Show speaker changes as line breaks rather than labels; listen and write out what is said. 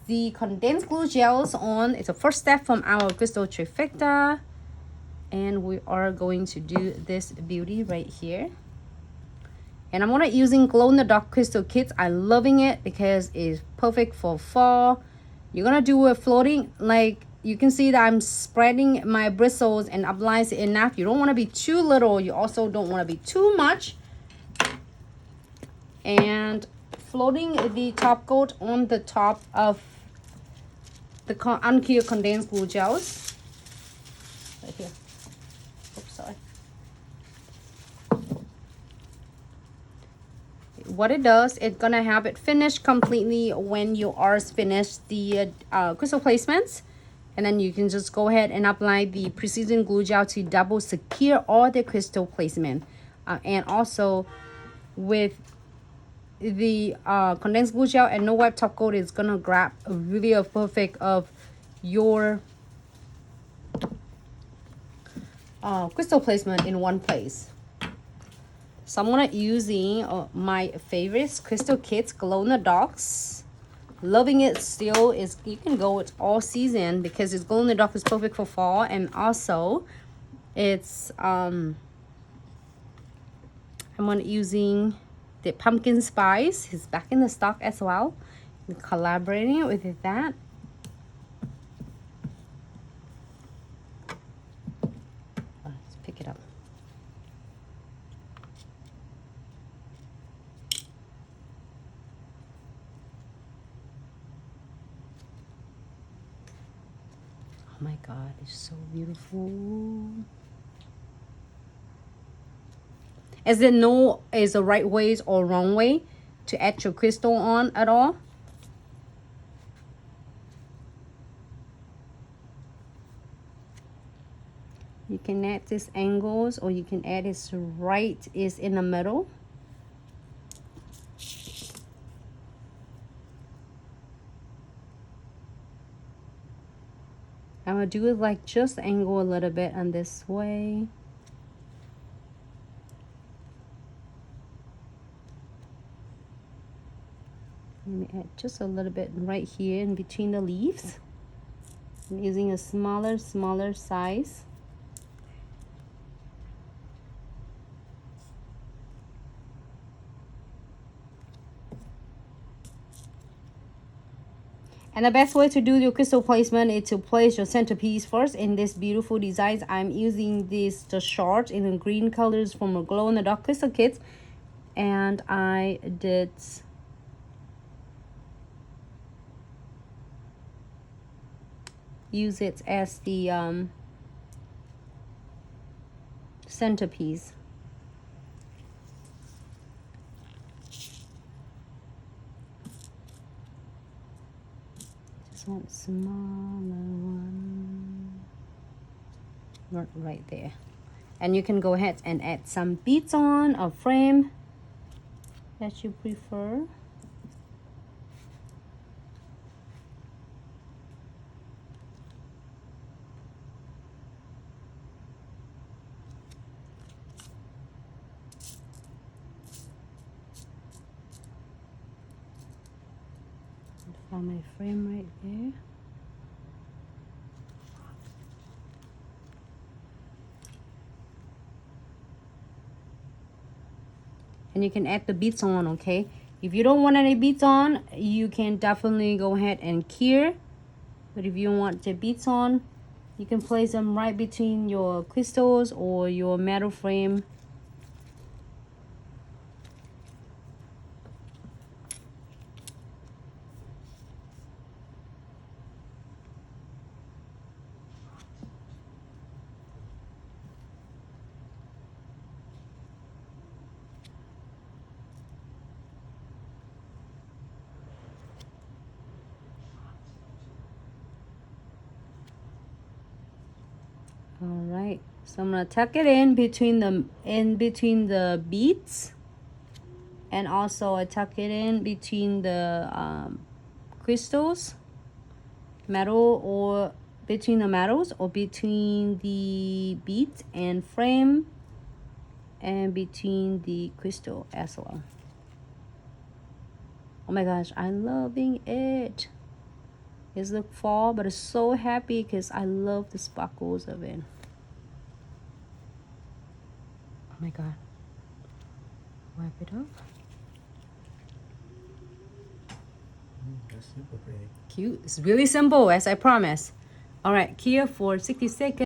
the condensed glue gels on. It's a first step from our crystal trifecta, and we are going to do this beauty right here. And I'm gonna using glow in the dark crystal kits. I'm loving it because it's perfect for fall. You're gonna do a floating, like you can see that I'm spreading my bristles and applying it enough. You don't want to be too little, you also don't want to be too much. And floating the top coat on the top of the unclear condensed glue gels right here. Oops, sorry. What it does, it's gonna have it finished completely when you are finished the crystal placements, and then you can just go ahead and apply the precision glue gel to double secure all the crystal placement. And also with the condensed glue gel and no wipe top coat, is gonna grab really a perfect of your crystal placement in one place. So I'm gonna using my favorites crystal kits, glow in the darks. Loving it still. Is you can go with all season because it's glow in the dark is perfect for fall, and also it's I'm gonna using the pumpkin spice. It's back in the stock as well. I'm collaborating with that. Let's pick it up. Oh my god, it's so beautiful. Is there no is a right way or wrong way to add your crystal on at all? You can add this angles, or you can add this right is in the middle. I'm gonna do it like just angle a little bit on this way. Let me add just a little bit right here in between the leaves. I'm using a smaller size. And the best way to do your crystal placement is to place your centerpiece first in this beautiful designs. I'm using the short in the green colors from a glow in the dark crystal kits, and I did use it as the centerpiece. One smaller one right there, and you can go ahead and add some beads on or frame that you prefer. Found my frame right there. And you can add the beads on, okay? If you don't want any beads on, you can definitely go ahead and cure. But if you want the beads on, you can place them right between your crystals or your metal frame. All right, so I'm gonna tuck it in between the beads, and also I tuck it in between the crystals, metal, or between the metals, or between the beads and frame, and between the crystal as well. Oh my gosh, I'm loving it. It's look fall, but it's so happy because I love the sparkles of it. Oh my god. Wipe it off.
That's super pretty.
Cute. It's really simple, as I promised. All right, Kia for 60 seconds.